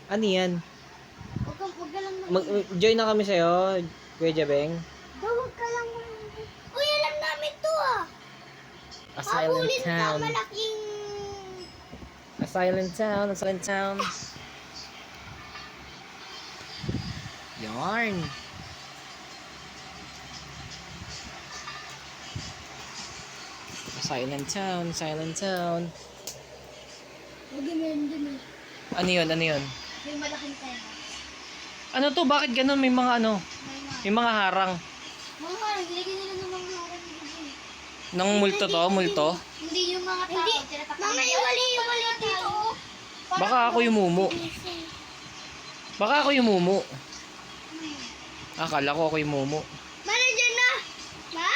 Ano yan? Huwag ka lang Join na kami sa'yo, Kuya Jabeng. Huwag ka lang Uy, alam namin to ah. A silent Habulin ka, town. malaking... A silent town, a silent town. Yarn. A silent town, silent town. Huwag yun dun eh. Ano yun, ano yun? May malaking pera. Ano to, bakit ganun? May mga ano? May mga harang. Mga harang, nilagyan nila ng mga harang dito. Nang multo to, multo? Hindi yung mga tao. Hindi, mga iwali dito. Baka ako yung mumu. Baka ako yung mumu. Akala ko ako yung mumu. Manager na! Ma?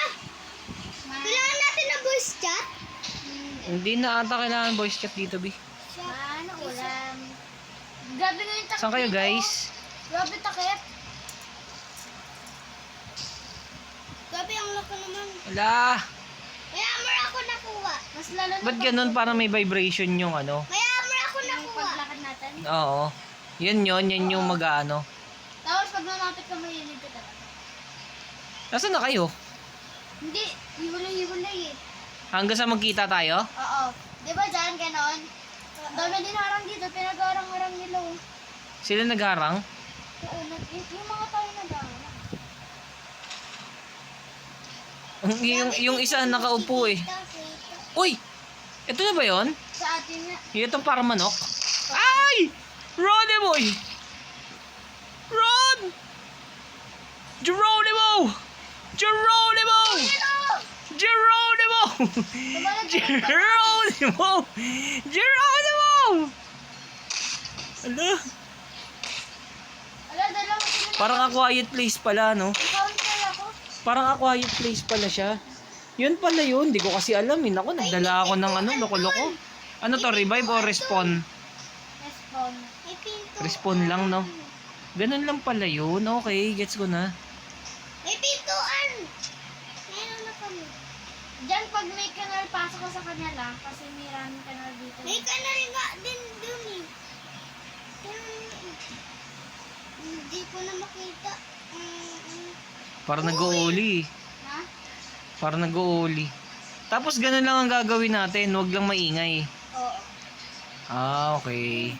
Kailangan natin na voice chat? Hindi na ata kailangan voice chat dito, Bi. Ano ulam? Grabe nga yung takip. Saan kayo, dito. guys? Grabe takip. Grabe ang laki naman. Wala. Kaya amor ako nakuha. Mas lalo na Ba't ganun? Parang may vibration yung ano? Kaya amor ako nakuha. Paglakad natin. Oo. Yan yung mag-ano. Tapos pag lumapit ka mahilig ka talaga. Nasaan na kayo? Hindi, hiwalay eh. Hanggang sa magkita tayo? Oo. Di ba dyan, ganon? Dami din harang dito, pinag-harang-harang nila. Sila nagharang? Oo, yung mga tayo nag-harang. yung isa nakaupo eh. Uy! Ito na ba yun? Sa atin na. Itong parang manok? Ay! Geronimo! Ron! Geronimo! Geronimo! Geronimo! Geronimo! Geronimo! Ala, Ala, dalawa sila. parang a quiet place pala, no? Counter ako. Parang a quiet place pala siya. Yun pala yun, hindi ko kasi alam eh. Ako, nagdala ako ng ano, loko-loko. Ano to, revive or respawn? Respawn. May pinto. Respawn lang, no? Ganun lang pala yun. Okay, gets ko na. May pintuan! Meron na kami. Diyan pag may kanal, pasok ko sa kanya lang. Kasi may raming kanal dito. May kanal nga din dun eh. Hindi ko na makita. Parang nag-uuli. Ha? Parang nag-uuli. Tapos ganun lang ang gagawin natin. Huwag lang maingay. Oo. Ah, okay.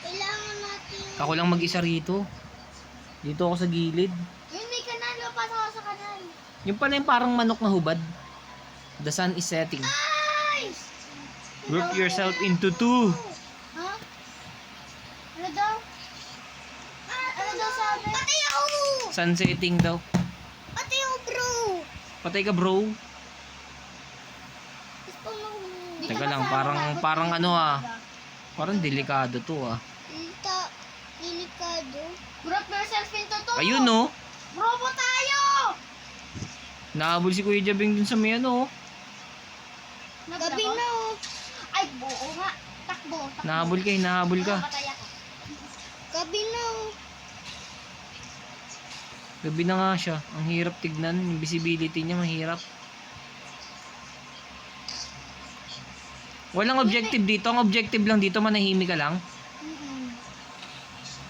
Kailangan natin... Ako lang mag-isa rito. Dito ako sa gilid. Yun, may kanal. Pasok ko sa kanal. Yung pala yung parang manok na hubad. The sun is setting. Ay! Group yourself into two. Ha? Ano daw? Ano daw sabi? Patay ako! Sun setting daw. Patay ako, bro! Patay ka, bro. Dito Teka ba lang, sa parang ano ah. Parang delikado to ah. Delikado. Group yourself into two! Ayun no. Bro po tayo! Nahabol si Kuya Jabing dun sa may ano. Gabi na oh. Ay, buo nga. Takbo. Nahabol ka, nahabol ka. Patay ako. Gabi na oh. Gabi na nga siya. Ang hirap tignan. Yung visibility niya mahirap. Walang objective dito. Ang objective lang dito, manahimik ka lang.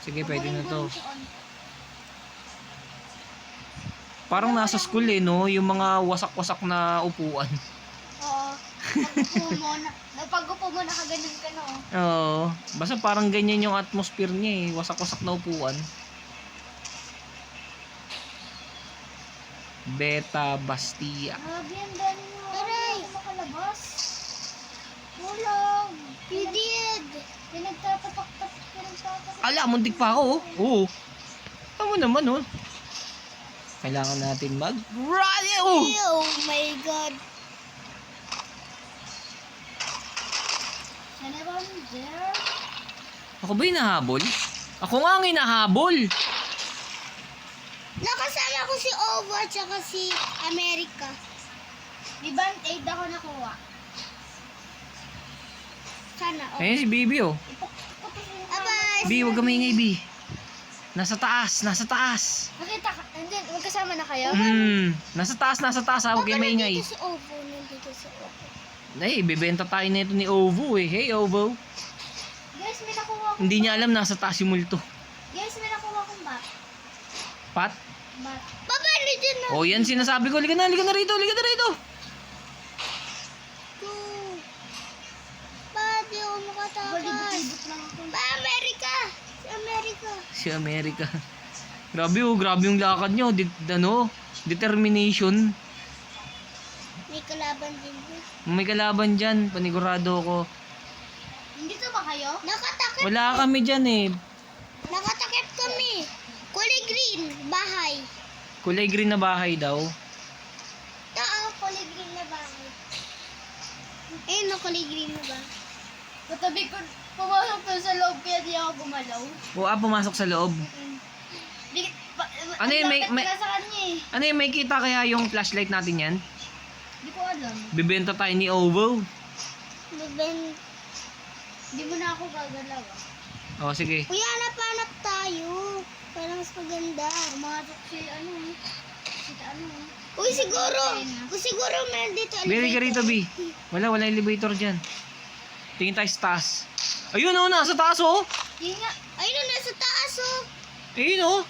Sige, pwede na to. Parang nasa school eh, no? Yung mga wasak-wasak na upuan. Oo. Pag-upo mo, nakaganyan ka na oh. Oo. Basta parang ganyan yung atmosphere niya eh. Wasak-wasak na upuan. Beta Bastia. Grabe ang dami mo. Aray! Makalabas. Tulog. Pidid. Pinagtatapak-tapak. Ala, muntik pa ako oh. Oo. Tama naman oh. Kailangan natin mag-rally oh! Oh my God. General there. Ako ba yung nahabol? Ako nga ang hinahabol. Nakasama ko si Ovo at saka si America. Di band aid ako nakuha. Sana. Oh. Ayun si Bibi oh. Abay! Bi, huwag ka maingay Bi. Nasa taas, nasa taas. Nakita ka, hindi, magkasama na kayo? Nasa taas ha. Huwag kayo maingay. Nandito si Ovo, nandito si Ovo. Ay, bibenta tayo nito ni Ovo eh. Hey Ovo. Guys, may nakuha akong Hindi niya alam nasa taas yung multo. Guys, may nakuha akong bat. Pat? Bat. Papa, ano dyan na? Oh, yan sinasabi ko. Liga na rito, liga na rito. Pa, di ako makatakas. Pa, Amerika! Si Amerika. Si Amerika. Grabe yung lakad nyo. Determination. May kalaban din po. May kalaban dyan, panigurado ko. Dito ba kayo? Nakatakip. Wala kami dyan eh. Nakatakip kami. Kulay green, bahay. Kulay green na bahay daw. Kulay green na bahay. Ayun na, kulay green na bahay. Katabi ko, pumasok to sa loob kaya di ako gumalaw. Pumasok sa loob. Ano yun, may sa kanya eh. ano yun, may kita kaya yung flashlight natin yan? Di ko alam. Bibenta tayo ni Ovo. Di mo na ako gagalaw ah. Oh, sige. Kuya, hanap tayo. Para mas maganda. Pumasok si ano. Uy, siguro meron dito Bili ka rito, B. Wala elevator dyan. Tingin tayo sa taas. Ayun oh, nasa taas oh. Yun nga. Ayun na, nasa taas oh. Ayun oh.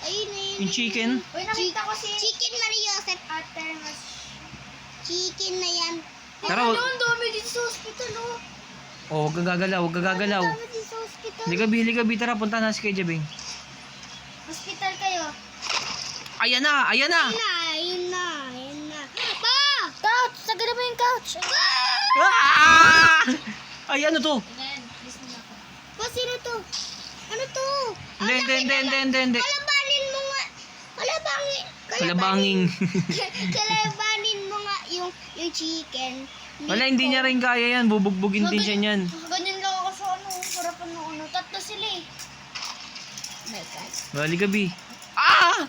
Ayun. Yung chicken. Uy, nakita ko si Chicken Maria Joseph Artemis. Chicken na yan. Pero- Ang dami dito sa hospital oh. Oh, huwag ka gagalaw. Ang dami dito sa hospital. Liga, B. Tara, punta na si Kuya Jabing. Hospital kayo. Ayan na. Ayun na. Pa! Couch! Sagada mo yung couch. Ah! Ay, ano to? Ayan, listen na ako. Pa, sino to? Ano to? Hindi. Kalabanin mo nga. Kalabanging. Kalabanin mo nga yung chicken. Wala, hindi niya rin kaya yan. Bubugbugin din siya niyan. Ganyan lang ako sa ano. Harapan ng ano. Tatlo sila eh. My God. Bali ka, B. Ah!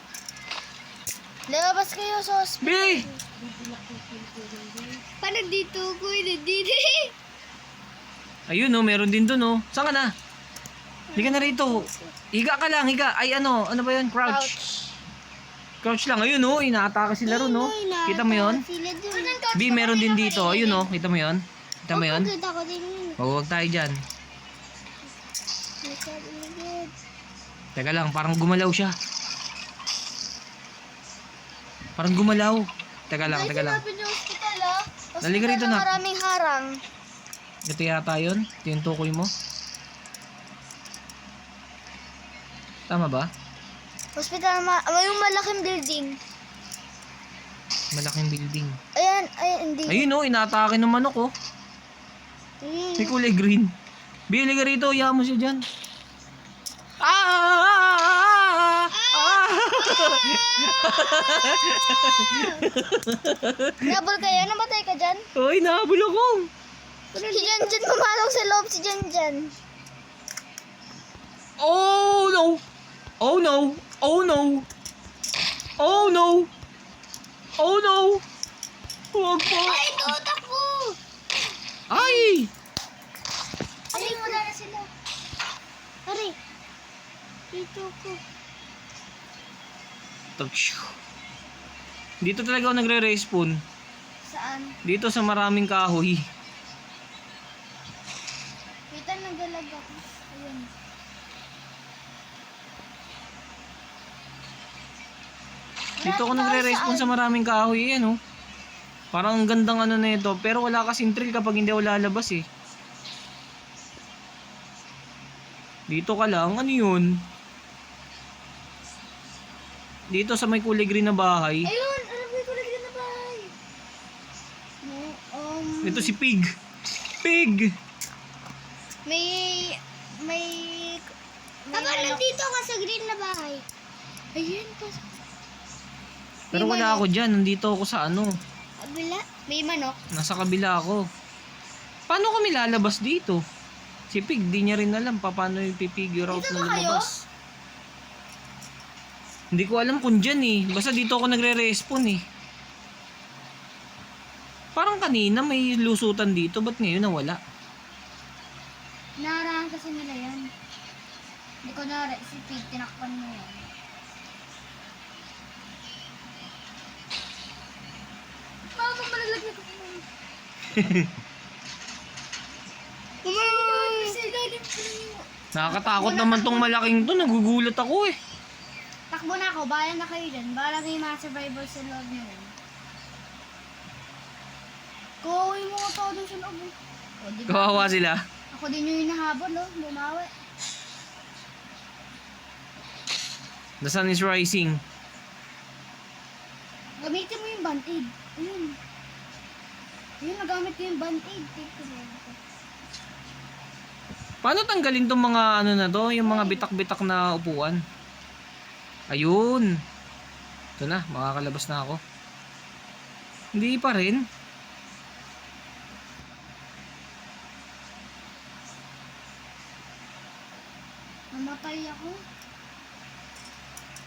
Labas kayo sa B! Paano dito ko? Dito. Ayun oh, meron din dun oh. Saan ka na? Hindi ka na rito. Higa ka lang, higa. Ay ano ba yun? Crouch lang. Ayun oh, inaatake sila ron oh. Kita mo yun? B, meron din dito. Ayun oh, kita mo yun? Kita mo yun? Kita ko din yun. Huwag tayo dyan. Teka lang, parang gumalaw siya. Parang gumalaw. Teka lang. Sinabi niyo hospital ah. Dali ka rito, nak. Maraming harang. Ito yata yun. Ito yung tukoy mo. Tama ba? Hospital, yung malaking building. Malaking building. Ayan, hindi. Ayun oh, inaatake ng manok oh. May kulay green. Bili ka rito, iyahan mo siya dyan. Nabol kayo? Namatay ka dyan? Hoy, nahabol ako. Si Janjan pumalok sa loob si Janjan. Oh no. Oh no. Oh no. Oh no. Oh no. Huwag po. Ay, tutakbo! Ay! Ay, wala na sila. Pare, dito ko. Dito talaga ako nagre-respawn. Saan? Dito sa maraming kahoy. Kita nagdalag ako. Ayun. Dito ako nagre-respawn sa maraming kahoy. Yan oh. Parang ang gandang ano na ito. Pero wala kasing thrill kapag hindi ako lalabas eh. Dito ka lang. Ano yun? Dito sa may kulay green na bahay. Ayun! Alam ko yung kulay na bahay. No, Ito si Pig. Pig! May... Papa, nandito ka sa green na bahay. Ayun, pasok. Pero wala ako dyan. Nandito ako sa ano. Kabila? May manok? Nasa kabila ako. Paano kami lalabas dito? Si Pig, di niya rin alam paano yung pipigure out Dito na ba kayo? lumabas. Hindi ko alam kung dyan eh. Basta dito ako nagre-respawn eh. Parang kanina may lusutan dito. Ba't ngayon nawala? Naarahan kasi nila yan. Hindi ko na si Pig, tinakpan mo yan. Mama, malalaglag ako mo. Mama! Sa ilalim ko ng Nakakatakot naman tong malaking to. Nagugulat ako eh. Takbo na ako, bahala na kayo dyan. Bahala may mga survivors sa loob nyo yan. Kuhawi mo ito dun sa loob. O, di ba? Kawawa sila. Ako din yung hinahabol, oh. Bumawi. The sun is rising. Gamitin mo yung band-aid. Ayun. Ayun, nagamit ko yung band-aid. Take ko lang. Paano tanggalin tong mga ano na to? Yung mga bitak-bitak na upuan. Ayun. Ito na, makakalabas na ako. Hindi pa rin. Namatay ako.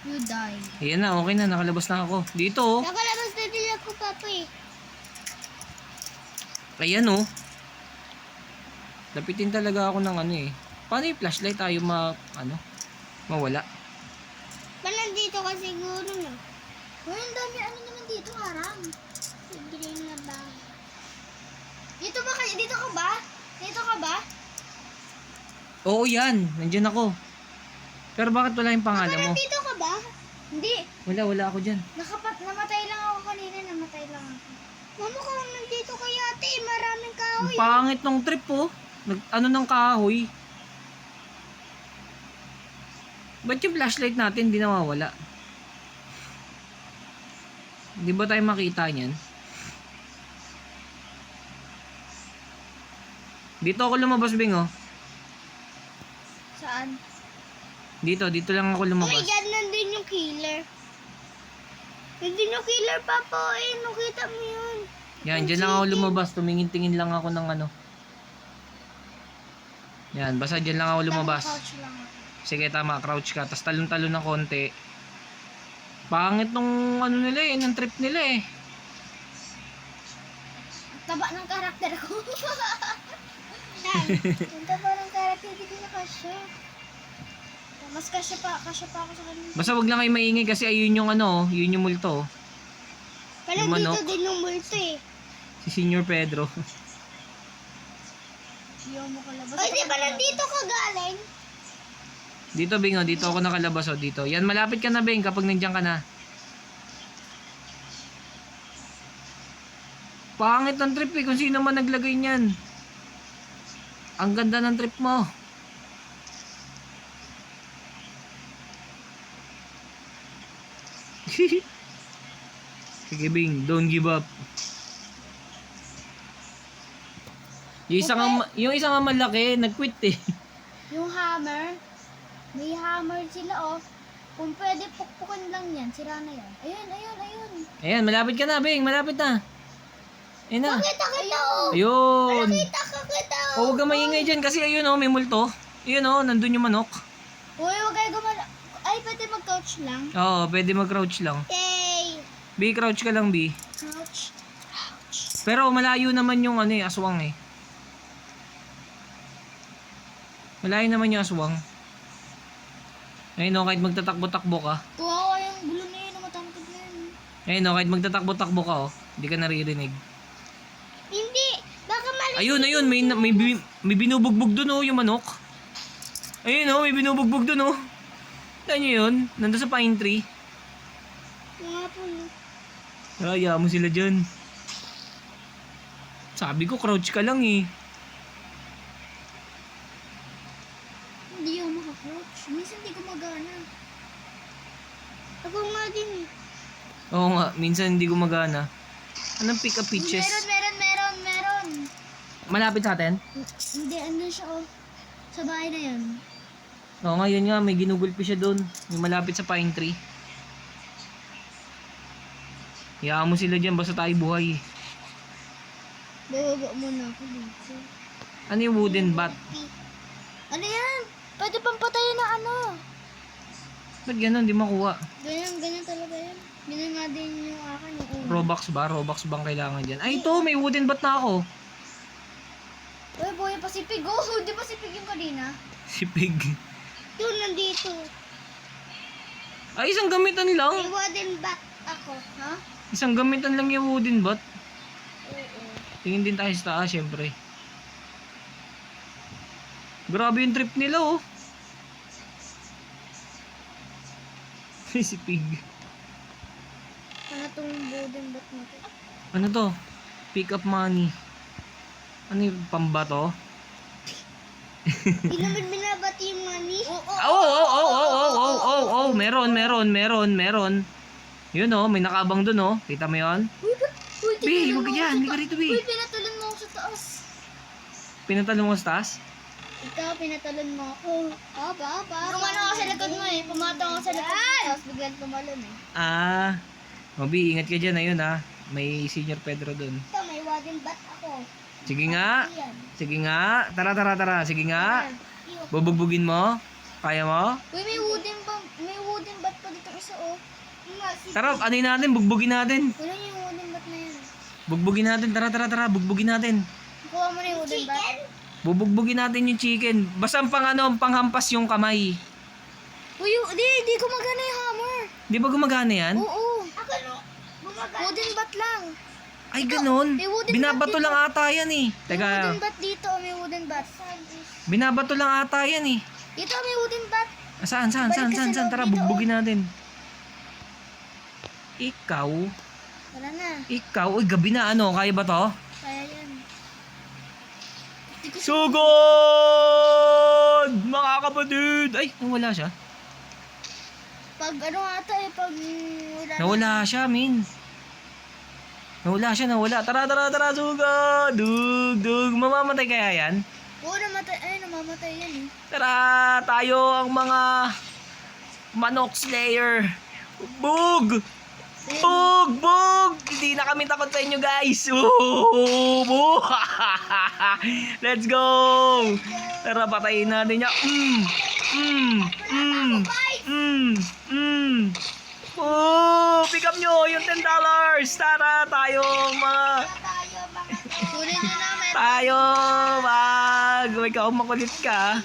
You die. Ayan na, okay na, nakalabas na ako. Dito oh. Nakalabas na din ako, Papa eh. Ayan oh. Lapitin talaga ako ng ano eh. Paano yung flashlight tayo mawala? Nandito ka siguro no. Uy, ang dami ano naman dito, harang. Green na ba? Dito ba kayo? Dito ka ba? Dito ka ba? Oo yan, nandyan ako. Pero bakit wala yung pangalan mo? Nandito ka ba? Hindi. Wala ako dyan. Namatay lang ako kanina, namatay lang ako. Mama ko nandito kay ate, maraming kahoy. Ang pangit ng trip oh. Ano ng kahoy. Ba't yung flashlight natin hindi nawawala? Di ba tayo makita niyan? Dito ako lumabas, Bing oh. Saan? Dito lang ako Oh my lumabas. God, nandun yung killer. Nandun yung killer, Papa. Eh, nakita mo yun. Yan, dyan lang ako lumabas. Tumingin-tingin lang ako ng ano. Yan, basta dyan lang ako lumabas. Couch lang ako. Sige, tama, crouch ka. Tapos talon-talon ng konti. Pangit nung ano nila eh, ng trip nila eh. Ang taba ng karakter ko. Ang taba ng karakter, hindi ko na kasya. Mas kasya pa ako sa kanila. Basta wag lang kayo maingay kasi ayun yung ano, yun yung multo. oh. Parang Yung dito manok. din yung multo eh. Si Senior Pedro. Ayaw mo kalabas. Ay, di ba nandito ka galing? Dito, Bing, oh, dito ako nakalabas, oh, dito. Yan, malapit ka na, Bing, kapag nandiyan ka na. Pangit ng trip, eh, kung sino man naglagay niyan. Ang ganda ng trip mo. Sige, Bing, don't give up. Yung isang nga malaki, nag-quit eh. Yung hammer. May hammer sila oh. Kung pwede pukpukan lang yan, sira na yan. Ayun. Ayan, malapit ka na, Bing, malapit na. Ayun na. Kita oh. Ayun. Kita oh. O, huwag kang maingay dyan kasi ayun oh, may multo. Ayun oh, nandun yung manok. Uy, huwag kayo Ay, pwede mag-couch lang. Oo, pwede mag-crouch lang. Yay! B, crouch ka lang, B. Couch. Pero malayo naman yung ano eh, aswang eh. Malayo naman yung aswang. Ayun oh, kahit magtatakbo-takbo ka. Tuwa yung gulo na yun, matangkad na yun. Ayun oh, kahit magtatakbo-takbo ka oh, hindi ka naririnig. Hindi! Baka mali. Ayun, may binubugbog dun oh, yung manok. Ayun oh, may binubugbog dun oh. Saan nyo yun? Nandun sa pine tree. Nga po no. Kaya mo sila dyan. Sabi ko, crouch ka lang eh. Hindi ako maka-couch. Minsan hindi gumagana. Ako nga din eh. Oo nga, minsan hindi gumagana. Anong pick up pitches? Meron. Malapit sa atin? Hindi, andun siya oh. Sa bahay na yun. Oo nga, yun nga, may ginugulpi siya doon. Yung malapit sa pine tree. Hayaan mo sila dyan, basta tayo buhay. Bababa muna ako dito. Ano yung wooden bat? Ano yan? Pwede pang patayin na ano. Ba't gano'n, di makuha? Ganyan talaga yan. Ganyan nga din yung akin. Yung Robux ba? Robux bang kailangan dyan? Ay, ito, may wooden bat na ako. Uy, boy, pasipig. Oh, di ba sipig yung kanina? Si Pig. Doon, nandito. Ay, isang gamitan lang. May wooden bat ako, ha? Isang gamitan lang yung wooden bat. Oo. Tingin din tayo sa taas, syempre. Grabe yung trip nila, oh. Si Pig. Ano tong wooden bat na to? Ano to? Pick up money. Ano yung pambato? Hindi naman binabati yung money. Oh. Meron. Yun oh, may nakabang dun oh. Kita mo yun? Uy, Bi, tinulungan huwag ka mo dyan. ako Hindi ka rito, Bi. Uy, pinatulon mo ako sa taas. Pinatalo mo sa taas? Ikaw, pinatulon mo ako. Gumano ako sa likod mo eh. Pumatong ako sa likod mo. Tapos biglang tumalon eh. Ah. Obi, ingat ka dyan. Ayun ah. May Senior Pedro dun. Ito, may wooden bat ako. Sige nga. Ayan. Sige nga. Tara. Sige nga. Bubugbugin mo. Kaya mo? Uy, may wooden bat pa dito isa oh. Tara, ano natin? Bugbugin natin. Wala niyo yung wooden bat na yan. Bugbugin natin. Tara. Bugbugin natin. Kuha mo na yung wooden bat. Bubugbugin natin yung chicken. Basta panghampas yung kamay. Uy, di gumagana yung hammer. Di ba gumagana yan? Oo. Wooden bat lang. Ay, ganun. may wooden Binabato bat lang ata yan eh. May wooden Teka, bat dito, may wooden bat. binabato lang ata yan eh. Dito may wooden bat. Ah, Saan? Balik ka sa loob Tara, dito, bugbugin natin. Ikaw? Wala na. Uy, gabi na ano? Kaya ba to? Kaya yan. Sugod! Mga kapatid! Ay, nawala siya. Pag ano ata eh, pag wala Nawala siya, min. Nawala. Tara, sugod! Dug. Mamamatay kaya yan? Oo, namatay. Ay, namamatay yan eh. Tara, tayo ang mga manok slayer. Bug! Hindi na kami takot sa inyo, guys. Bug! Let's go! Tara, patayin natin niya. Pick up nyo yung $10. Tara, tayo mga... Kunin nyo namin. Tayo, ikaw makulit ka.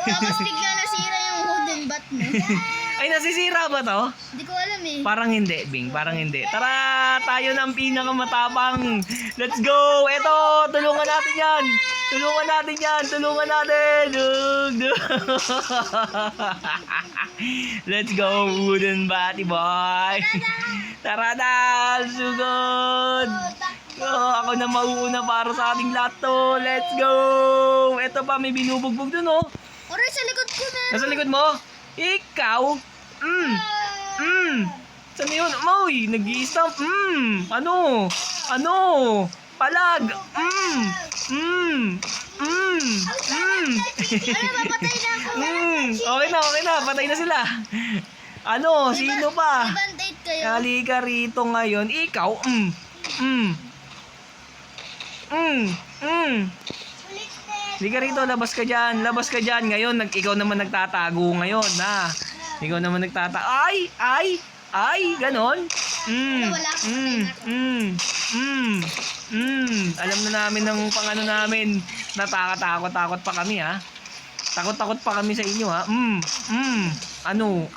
Tapos bigla nasira yung wooden bat mo. Ay, nasisira ba to? Hindi ko alam eh. Parang hindi, Bing. Parang hindi. Tara, tayo ng pinakamatapang. Let's go! Eto, tulungan natin yan. Tulungan natin. Dug. Let's go, wooden batty boy. Tara na, sugod. Ako na mauuna para sa ating lahat to. Let's go! Eto pa, may binubugbog dun oh. Aray, sa likod ko na. Nasa likod mo? Ikaw? Saan yun? Uy, nag-i-stomp. Ano? Palag. Mapatay na ako. Okay na. Patay na sila. Ano? Sino pa? May band-aid kayo. Halika rito ngayon. Ikaw? Halika rito, labas ka dyan. Ngayon, ikaw naman nagtatago ngayon, ha? Ikaw naman nagtatago. Ay, ganon. Alam na namin ng pangano namin. Takot pa kami, ha? Takot pa kami sa inyo, ha? Ano?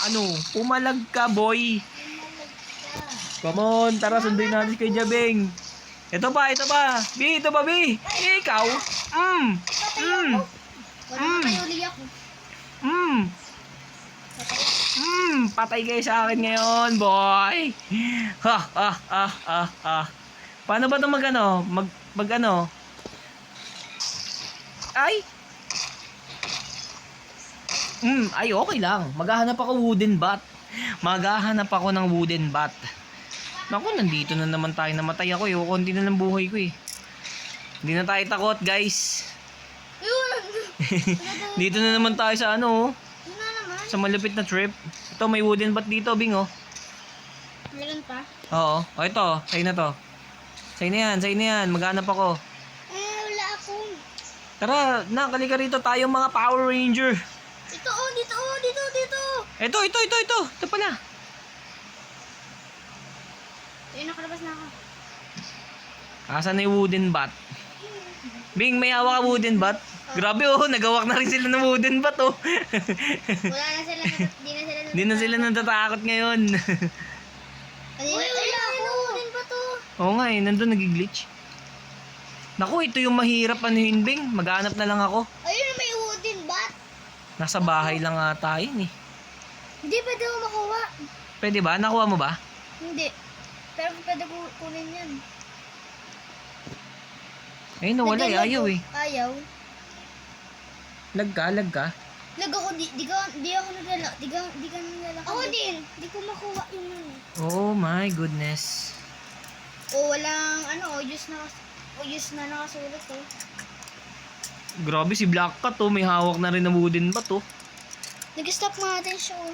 Pumalag ka, boy. Come on, tara, sunduin natin kay Jabeng. Ito pa. Bi. Ikaw. Wala na kayo uli ako. Patay kayo sa akin ngayon, boy. Paano ba 'to mag-ano? Mag-ano? Ay, okay lang. Maghahanap ako ng wooden bat. Naku, nandito na naman tayo. Namatay ako eh. Konti na lang buhay ko eh. Hindi na tayo takot, guys. Dito na naman tayo sa ano, Yun na naman. sa malupit na trip. Ito, may wooden bat dito, Bing, oh. Meron pa? Oo. O, ito. Sa'yo na to. Sa'yo na yan. Maghanap ako. Wala ako. Tara, kalika rito. Tayo mga Power Ranger. Dito. Ito. Ito pala. Ayun, nakalabas na ako. Asan na yung wooden bat? Bing, may hawak ka wooden bat? Grabe oh, nagawak na rin sila ng wooden bat oh. Wala na sila. Hindi na sila natatakot ngayon. Uy, wala ako. Wooden ba to? Oo nga eh, nandun nag-glitch. Naku, ito yung mahirap anuhin, Bing. Maghanap na lang ako. Ayun, may wooden bat. Nasa bahay lang ata yun eh. Hindi pwede ko makuha. Pwede ba? Nakuha mo ba? Hindi. Pero pwede ko kunin yan. Ayun, nawala eh. Ayaw eh. Ayaw. Lag ka. Lag ako, di ako naglalak. Di ka naglalak. Ako din. Di ko makuha yung ano. Oh my goodness. O walang oyos na nakasulat oh. Grabe si Black Cat oh. May hawak na rin na wooden bat oh. Nag-stop nga natin siya oh.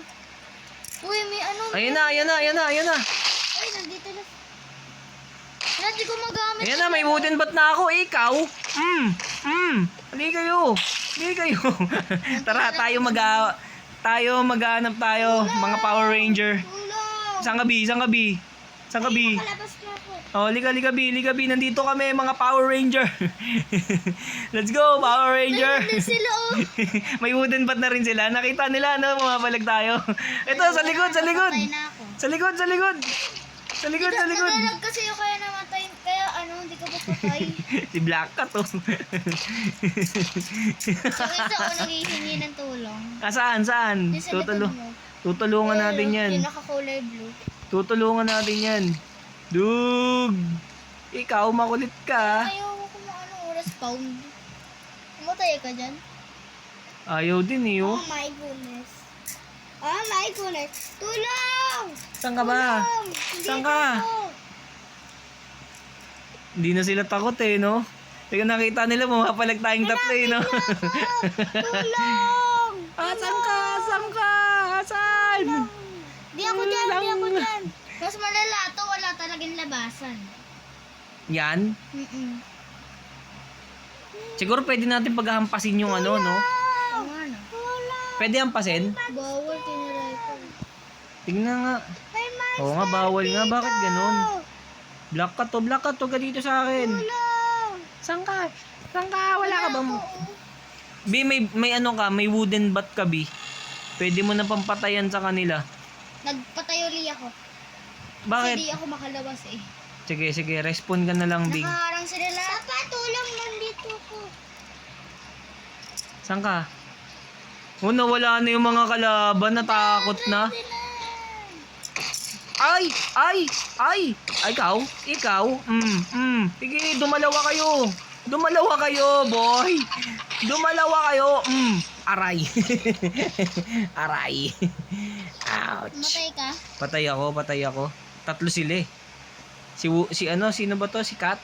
Uy, may ano. Ayan na. Ay, nandito na. Hindi ko magamit. Ayan na, may wooden bat na ako. Ikaw? Halika kayo. Tara, tayo maghanap tayo. Mga Power Ranger. Tulong. Isang gabi. Nakalabas na ako. Oh, liga bi. Nandito kami, mga Power Ranger. Let's go, Power Ranger. Nandun sila oh. May wooden bat na rin sila. Nakita nila, no? Pumapalag tayo. Ito, sa likod. Patay na ako. Sa likod. Nagalag kasi yung kaya namatay. Kaya hindi ka papatay. Si Black Cat, oh. So, isa ko naghihingi ng tulong. Saan? Yung sa likod mo. Tutulungan natin yan. Yung nakakulay blue. Tutulungan natin yan. Dug! Ikaw, makulit ka. Ayaw ko kung oras pound. Umatay ka dyan? Ayaw din eh, oh. Oh my goodness. Tulong! Saan ka ba? Saan ka? Hindi na sila takot eh, no? Teka, nakita nila, pumapalag tayong tatlo eh, no? Tulong! Saan ka? Saan? Di ako dyan. Mas malala to, wala talagang labasan. Yan? Siguro pwede natin paghahampasin yung ano, no? Oo nga no. Pwede hampasin? Bawal, tinaray ko. Tingnan nga. Oo nga, bawal nga. Bakit ganun? Black Cat to ka dito sa akin. Saan ka? Wala ka ba mo? B, may ano ka, may wooden bat ka, B. Pwede mo na pampatayan sa kanila. Nagpatay uli ako. Bakit? Hindi ako makalabas eh. Sige, respond ka na lang, Bing. Nakaharang sila lahat. Tulong nandito ko. Saan ka? Oh, nawala na yung mga kalaban, natakot na. Ay! Ikaw? Sige, dumalawa kayo, boy. Aray. Ouch. Matay ka? Patay ako. Tatlo sila eh. Sino ba to? Si Kat?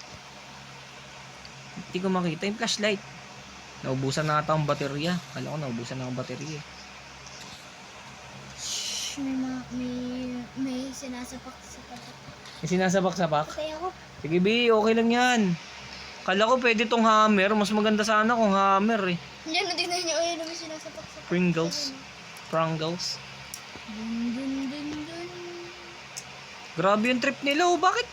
Hindi ko makita yung flashlight. Naubusan na ata ang baterya. Kala ko naubusan na ang baterya eh. May sinasapak sa patak. May sinasabak-sabak? Patay ako. Sige B, okay lang yan. Kala ko pwede tong hammer. Mas maganda sana kung hammer eh. Yan, natignan niyo. Ayun, may sinasapak sa patak. Prangles. Dun, dun, dun, dun. Grabe yung trip nila oh. Bakit?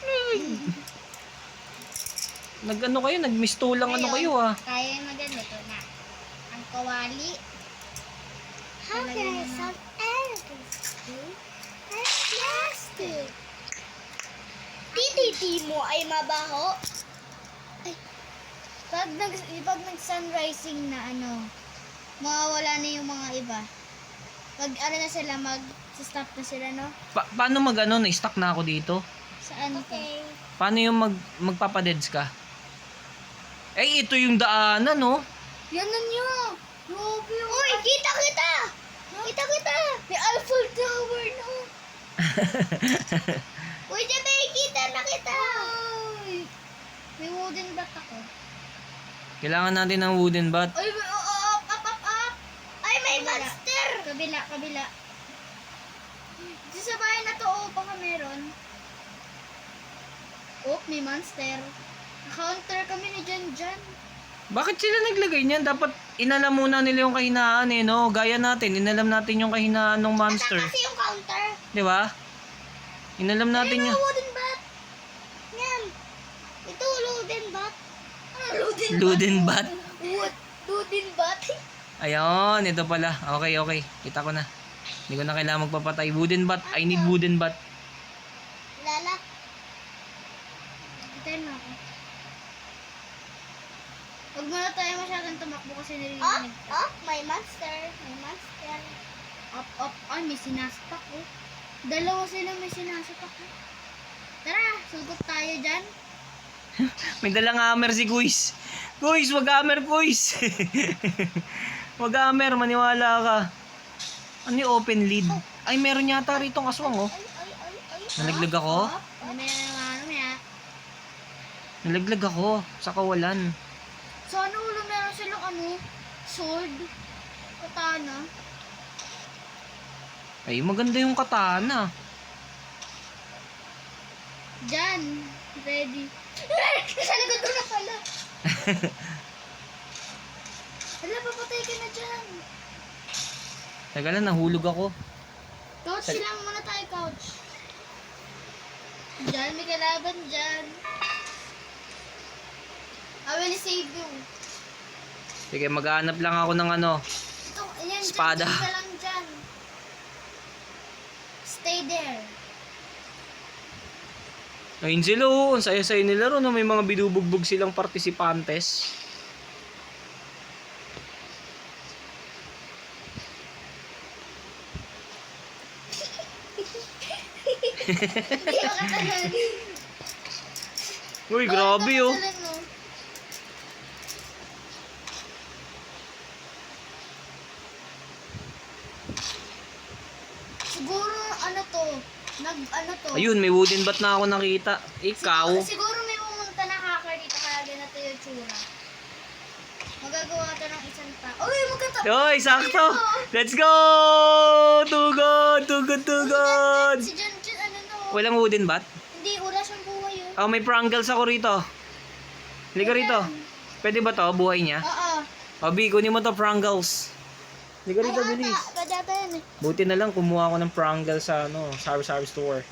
Nagmistulang ano kayo ah. Kaya maganito na. Ang kawali. How can I solve anything? I'm plastic. Titi mo ay mabaho. Ay. Pag nag-sunrising na mawawala na yung mga iba. Pag na sila, mag-stop na sila, no? Paano na-stuck na ako dito? Saan okay. Paano yung magpapadeds ka? Eh, ito yung daanan, no? Yan na nyo! Grabe yung... Uy! Kita! May Eiffel Tower, no? Uy, dyan may kita na kita! Uy! May wooden bat ako. Kailangan natin ng wooden bat. Ay, up! Ay, may monster! Kabila. Dito sa bahay na to, baka meron. May monster. Counter kami ni Jan. Bakit sila naglagay niyan? Dapat inalam muna nila yung kahinaan eh, no? Gaya natin, inalam natin yung kahinaan ng monster. Kasi yung counter. Di ba? Inalam natin Ayun, yung... wooden bat. Yan. Ito, wooden bat. Wooden bat? Wooden bat? Ayun, ito pala. Okay. Kita ko na. Hindi ko na kailangan magpapatay. Wooden bat. I need wooden bat. Lala. Ito na ako. Huwag muna tayo masyadong tumakbo kasi narinig. May monster. May monster. Up. Ay, may sinasapak oh. Dalawa sila may sinasapak oh. Tara, sugot tayo dyan. May dalang hammer si Guys. Guys, wag hammer, Guys. Wag hammer, maniwala ka. Ano yung open lead? Ay, meron yata rito ang aswang, oh. Ay. Nalaglag ako. Nalaglag ako sa kawalan. Sana ulo meron silang sword. Katana. Ay, maganda yung katana. Diyan. Ready. Sa likod ko na pala. Hala, papatay ka na dyan. Taga lang, nahulog ako. Couch lang muna tayo, couch. Diyan, may kalaban dyan. I will save you. Sige, maghanap lang ako ng ano. Ito, ayan, Espada. dyan, ka lang dyan. Stay there. Ayun sila, oh. Ang saya-saya nila ron. May mga binubugbog silang partisipantes. Hindi makatalan. Uy, grabe, oh. Makatalan, no? Siguro, ano to? Ayun, may wooden bat na ako nakita. Ikaw. Siguro may pumunta na hacker dito kaya ganito yung tsura. Magagawa to ng isang tao. Uy, Uy, sakto. Let's go! Tugod. Si John, no? Walang wooden bat? Hindi, wala siyang buhay yun. Oh, may prangles ako rito. Halika rito. Pwede ba to? Buhay niya? Oo. O, B, kunin mo to, prangles. Halika rito, bilis. Pwede ata yan eh. Buti na lang, kumuha ako ng prangles sa, Sari-Sari store.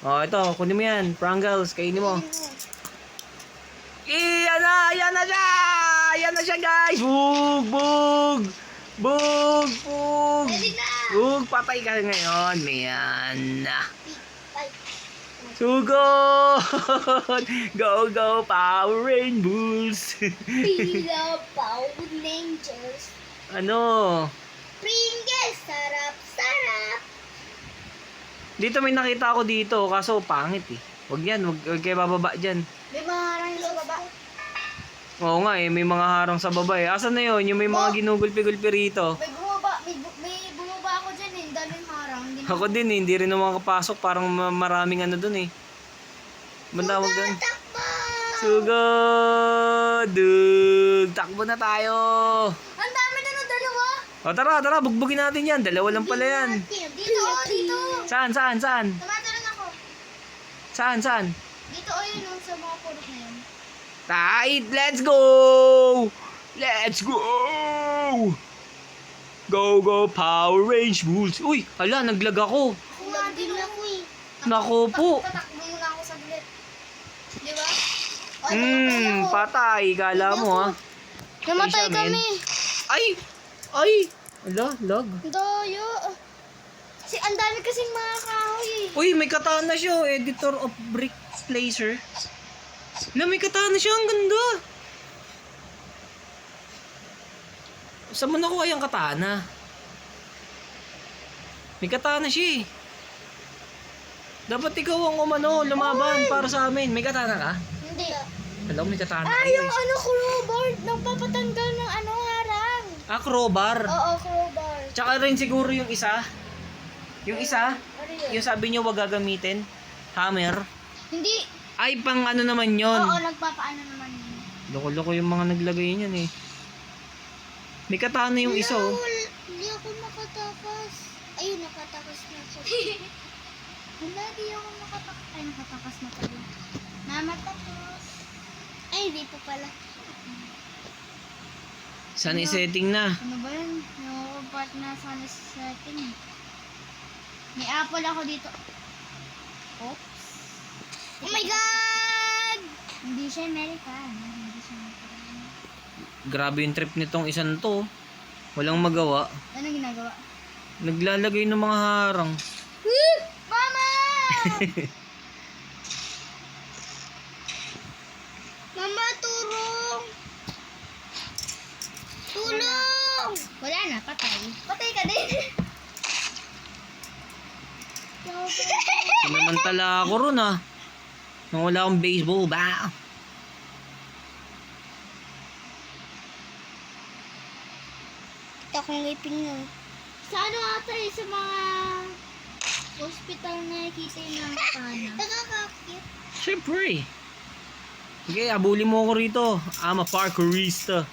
O, ito, kunin mo yan. Prangles, kainin mo. Ayan na siya! Ayan na siya, guys! Bug! Ready na! Bug, patay ka ngayon. Mayan na. Ay. Sugod! Go, Power Rainbows! Pila Power Rangers. Ano? Pringles! Sarap! Dito may nakita ako dito, kaso pangit eh. Huwag kayo bababa dyan. May mga harang sa baba. Oo nga eh, may mga harang sa baba eh. Asan na yun? Yung may mga ginugulpi-gulpi rito. May bumaba ako dyan eh. Daming harang. Ako din eh, hindi rin naman makapasok. Parang maraming ano dun eh. Banda, wag dun. Takbo! Sugod! Takbo na tayo! Ang dami na ng dalawa. O tara, bugbugin natin yan. Dalawa lang pala yan. Dito. Saan? Tumatalon ako. Saan? Dito yun sa mga pulot na yun. Tight! Let's go! Go, Power Range Bulls! Uy! Hala, naglag ako. Kuha din ako eh. Nako po. Tatakbo muna ako saglit. Di ba? Patay. Kala mo ha. Namatay Ay, siya, men. kami. Ay! Hala, lag. Doyo. Kasi ang dami kasing mga kahoy eh. Uy, may katana siya. Editor of Brick Placer. Hala, may katana siya. Ang ganda. Saan mo nakuha yung katana? May katana siya eh. Dapat ikaw ang lumaban para sa amin. May katana ka? Hindi. Alam, may katana ka. Yung crowbar. Nagpapatanggal ng harang. Crowbar. Oo, crowbar. Tsaka rin siguro yung isa. Yung isa, Ano yun? yung sabi niyo wag gagamitin. Hammer. Hindi. Ay, pang ano naman yon. Oo, nagpapaano naman yun. Loko-loko yung mga naglagay niyan eh. May katana yung isa oh. Hindi ako makatakas. Ayun, nakatakas na ako. Wala, di ako makatakas. Ay, nakatakas na pala. Namatakas. Ay, hindi pa pala. Saan i-setting na? Ano ba yun? Yung part na sana sa setting. May apple ako dito. Oops. Oh my God! Hindi siya American. Hindi siya American. Grabe yung trip nitong isang to. Walang magawa. Ano ginagawa? Naglalagay ng mga harang. Mama! Mama, turong! Tulong! Wala na, patay. Patay ka din. Sinamantala ako ron ah. Nang wala akong baseball ba? Ito akong ngipin nyo. Sa ano ata eh, sa mga hospital na nakikita yung nakakana. Nakakakit. Siyempre. Sige, abuli mo ako rito. I'm a parkourista.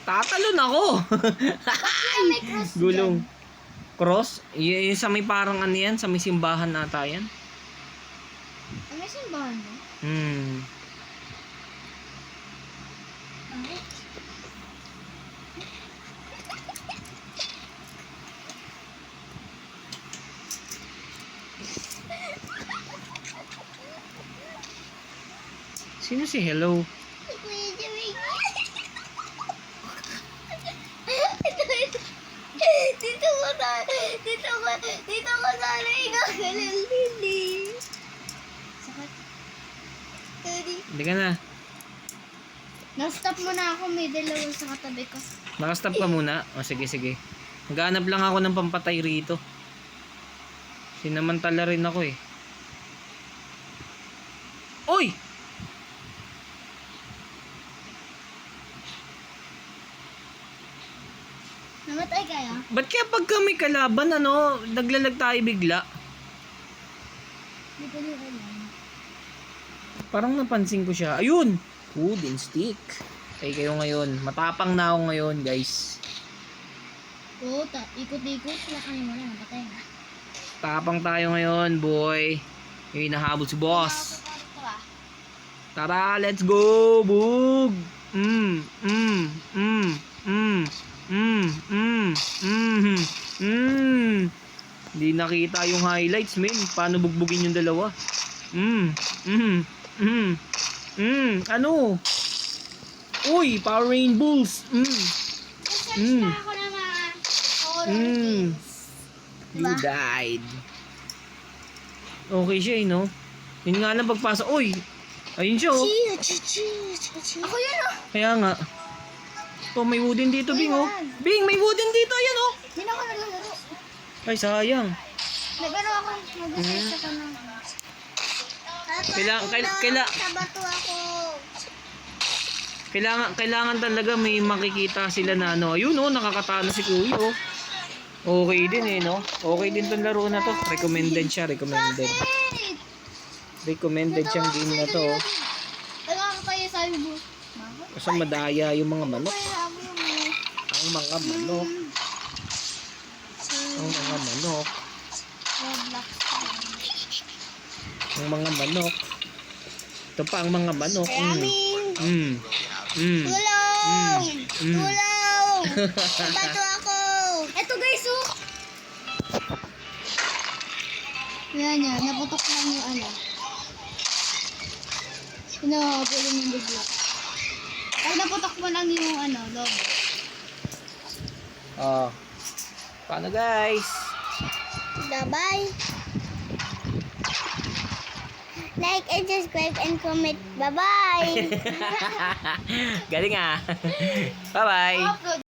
Tatalon ako. May cross Gulong. dyan. Cross? Yung sa may parang ano yan? Sa may simbahan nata yan? May simbahan mo? Hmm. Ay. Sino si Hello? Kuya Jamie. Dito ko sana ikakalili. Sakit. Daddy. Hindi ka na. Na-stop mo na ako, may dalawa sa katabi ko. Nakastop ka muna. O sige, sige. Maghanap lang ako ng pampatay rito. Sinamantala rin ako eh. Uy! Namatay kaya? Ba't kaya pagka may kalaban, ano, naglalag tayo bigla? Hindi ko nyo alam. Parang napansin ko siya. Ayun! Wooden stick. Ay kayo ngayon. Matapang na ako ngayon, guys. Oo, ikot-ikot. Wala kami mo na, namatay na. Tapang tayo ngayon, boy. Yung hinahabol si boss. Tara, let's go! Bug! Hindi nakita yung highlights, men. Paano bugbugin yung dalawa? Ano? Uy, Power Rainbows. Search na ako ng mga horror games. You died. Okay siya, eh, no? Yun nga lang pagpasok. Uy! Ayun siya, oh. Ako yun, oh. Kaya nga. Oh, may wooden dito, Bing, oh. Ayan. Bing, may wooden dito. Ayan, oh. Hindi na ako nalaro. Ay, sayang. Nagano ako, mag-search ako ng... Sa bato ako. Kailangan talaga may makikita sila na ano. Ayun, oh, nakakatalo si Kuya, oh. Okay din, eh, no? Okay din tong laro na to. Recommended siya, recommended. Bakit? Recommended siyang game na to, oh. Nakakakaya sabi mo. Bakit? Kasi madaya yung mga manok. Kaya sabi mo. Ang mga manok. Ang mga manok. Roblox. Ang mga manok. Ito pa ang mga manok. Ramin. Mm. Tulong! Mm. Tulong! Bato ako! Eto guys, oh! Yan yan, naputok lang yung ano. Pinakapulong yung bigla. Ay, naputok mo lang yung ano, logo. Oh. Paano, guys? Bye-bye! Like and subscribe and comment. Bye-bye! Galing ah. Bye-bye.